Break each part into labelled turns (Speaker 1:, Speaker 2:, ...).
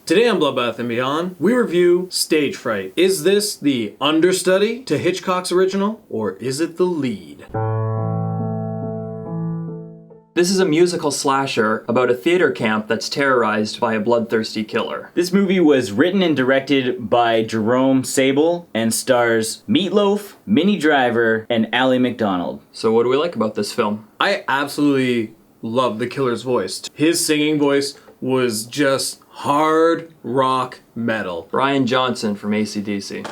Speaker 1: Today on Bloodbath and Beyond, we review Stage Fright. Is this the understudy to Hitchcock's original, or is it the lead?
Speaker 2: This is a musical slasher about a theater camp that's terrorized by a bloodthirsty killer.
Speaker 3: This movie was written and directed by Jerome Sable and stars Loaf, Minnie Driver, and Allie MacDonald.
Speaker 2: So what do we like about this film?
Speaker 1: I absolutely love the killer's voice. His singing voice was just hard rock metal.
Speaker 2: Brian Johnson from AC/DC.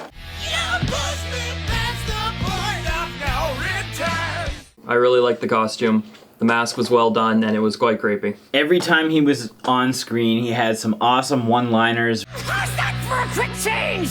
Speaker 2: I really liked the costume. The mask was well done and it was quite creepy.
Speaker 3: Every time he was on screen, he had some awesome one-liners.
Speaker 4: Hashtag for a quick change!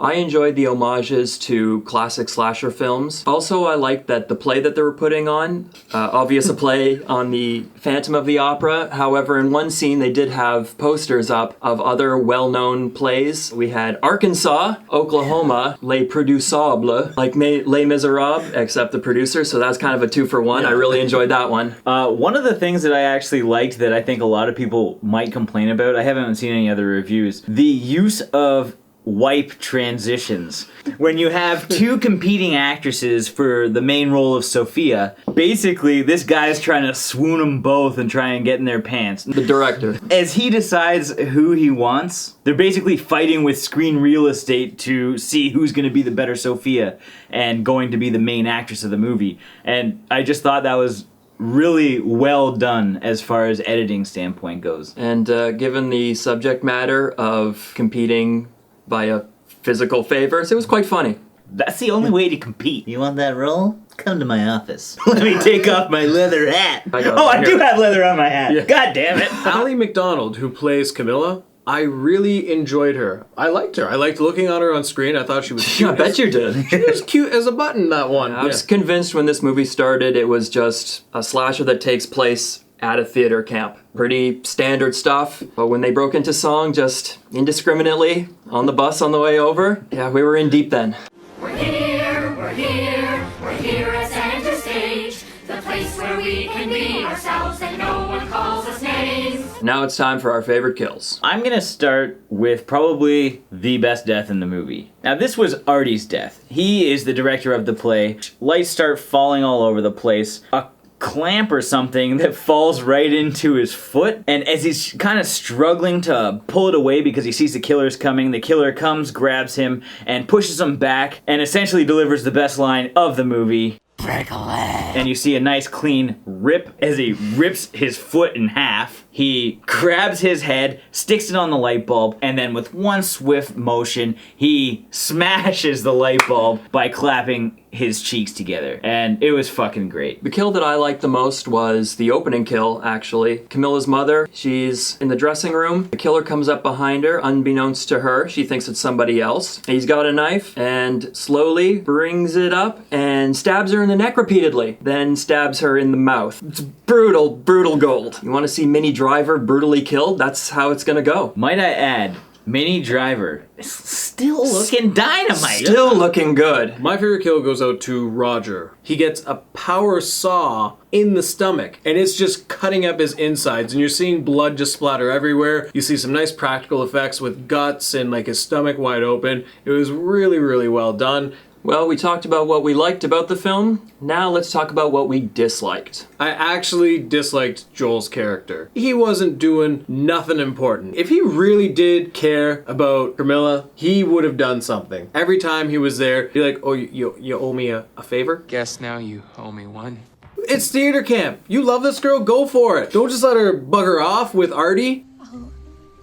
Speaker 2: I enjoyed the homages to classic slasher films. Also, I liked that the play that they were putting on, obvious a play on the Phantom of the Opera. However, in one scene, they did have posters up of other well-known plays. We had Arkansas, Oklahoma, Les Produçables, like Les Miserables, except the producer, so that's kind of a 2-for-1. I really enjoyed that one.
Speaker 3: One of the things that I actually liked that I think a lot of people might complain about, I haven't seen any other reviews, the use of wipe transitions. When you have two competing actresses for the main role of Sophia, basically this guy's trying to swoon them both and try and get in their pants.
Speaker 2: The director.
Speaker 3: As he decides who he wants, they're basically fighting with screen real estate to see who's going to be the better Sophia and going to be the main actress of the movie. And I just thought that was really well done as far as editing standpoint goes.
Speaker 2: And given the subject matter of competing via physical favors, it was quite funny.
Speaker 3: That's the only way to compete.
Speaker 5: You want that role? Come to my office. Let me take off my leather hat.
Speaker 3: I do have leather on my hat. Yeah. God damn it.
Speaker 1: Allie MacDonald, who plays Camilla, I really enjoyed her. I liked her. I liked looking on her on screen. I thought she was cute.
Speaker 2: I bet you did.
Speaker 1: She was cute as a button, that one.
Speaker 2: I was convinced when this movie started it was just a slasher that takes place at a theater camp. Pretty standard stuff, but when they broke into song just indiscriminately on the bus on the way over, yeah, we were in deep then.
Speaker 4: We're here, we're here, we're here at Center Stage, the place where we can be ourselves and no one calls us names.
Speaker 2: Now it's time for our favorite kills.
Speaker 3: I'm gonna start with probably the best death in the movie. Now this was Artie's death. He is the director of the play. Lights start falling all over the place. A clamp or something that falls right into his foot, and as he's kind of struggling to pull it away because he sees the killer's coming, the killer comes, grabs him, and pushes him back, and essentially delivers the best line of the movie.
Speaker 5: Break a leg.
Speaker 3: And you see a nice clean rip as he rips his foot in half. He grabs his head, sticks it on the light bulb, and then with one swift motion, he smashes the light bulb by clapping his cheeks together. And it was fucking great.
Speaker 2: The kill that I liked the most was the opening kill, actually. Camilla's mother, she's in the dressing room. The killer comes up behind her, unbeknownst to her. She thinks it's somebody else. He's got a knife and slowly brings it up and stabs her in the neck repeatedly, then stabs her in the mouth. It's brutal, brutal gold. You want to see Minnie Driver brutally killed? That's how it's gonna go.
Speaker 3: Might I add, Minnie Driver is still looking dynamite.
Speaker 2: Still looking good.
Speaker 1: My favorite kill goes out to Roger. He gets a power saw in the stomach, and it's just cutting up his insides, and you're seeing blood just splatter everywhere. You see some nice practical effects with guts and like his stomach wide open. It was really, really well done.
Speaker 2: Well, we talked about what we liked about the film. Now let's talk about what we disliked.
Speaker 1: I actually disliked Joel's character. He wasn't doing nothing important. If he really did care about Camilla, he would have done something. Every time he was there, he'd be like, oh, you owe me a favor?
Speaker 6: Guess now you owe me one.
Speaker 1: It's theater camp. You love this girl, go for it. Don't just let her bugger off with Artie.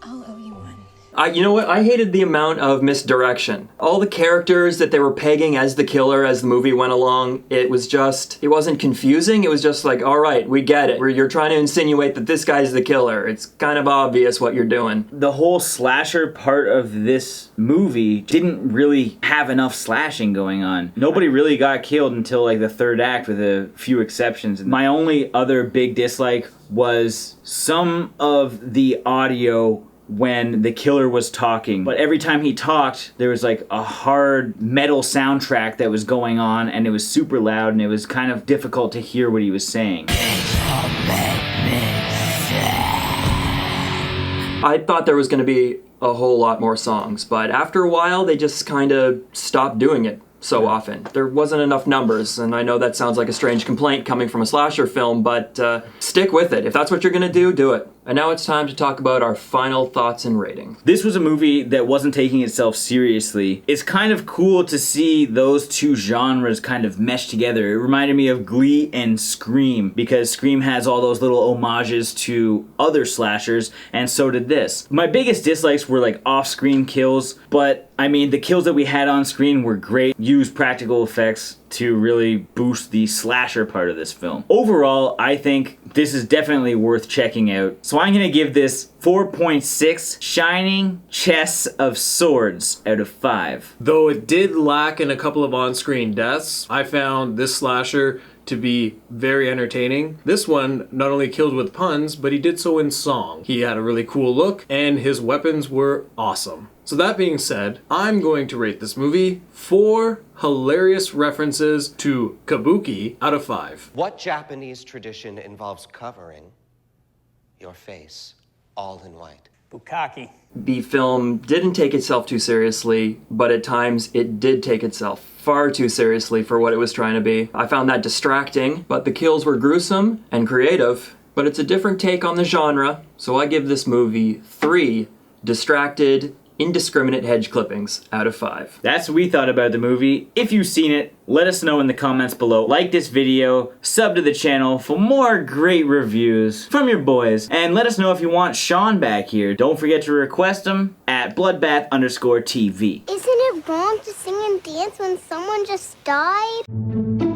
Speaker 7: I'll owe you one.
Speaker 2: You know what? I hated the amount of misdirection. All the characters that they were pegging as the killer as the movie went along, it wasn't confusing. It was just like, all right, we get it. You're trying to insinuate that this guy's the killer. It's kind of obvious what you're doing.
Speaker 3: The whole slasher part of this movie didn't really have enough slashing going on. Nobody really got killed until like the third act with a few exceptions. My only other big dislike was some of the audio when the killer was talking. But every time he talked, there was like a hard metal soundtrack that was going on, and it was super loud, and it was kind of difficult to hear what he was saying.
Speaker 2: I thought there was going to be a whole lot more songs, but after a while they just kind of stopped doing it so often. There wasn't enough numbers, and I know that sounds like a strange complaint coming from a slasher film, but stick with it. If that's what you're gonna do, do it. And now it's time to talk about our final thoughts and rating.
Speaker 3: This was a movie that wasn't taking itself seriously. It's kind of cool to see those two genres kind of mesh together. It reminded me of Glee and Scream, because Scream has all those little homages to other slashers, and so did this. My biggest dislikes were like off-screen kills, but I mean, the kills that we had on screen were great. Used practical effects to really boost the slasher part of this film. Overall, I think this is definitely worth checking out. So I'm gonna give this 4.6 shining chests of swords out of 5.
Speaker 1: Though it did lack in a couple of on-screen deaths, I found this slasher to be very entertaining. This one not only killed with puns, but he did so in song. He had a really cool look, and his weapons were awesome. So that being said, I'm going to rate this movie 4 hilarious references to kabuki out of 5.
Speaker 8: What Japanese tradition involves covering your face all in white?
Speaker 9: Bukkake.
Speaker 2: The film didn't take itself too seriously, but at times it did take itself far too seriously for what it was trying to be. I found that distracting, but the kills were gruesome and creative, but it's a different take on the genre, so I give this movie 3 distracted, indiscriminate hedge clippings out of 5.
Speaker 3: That's what we thought about the movie. If you've seen it, let us know in the comments below. Like this video, sub to the channel for more great reviews from your boys, and let us know if you want Sean back here. Don't forget to request him at Bloodbath_TV.
Speaker 10: Isn't it wrong to sing and dance when someone just died?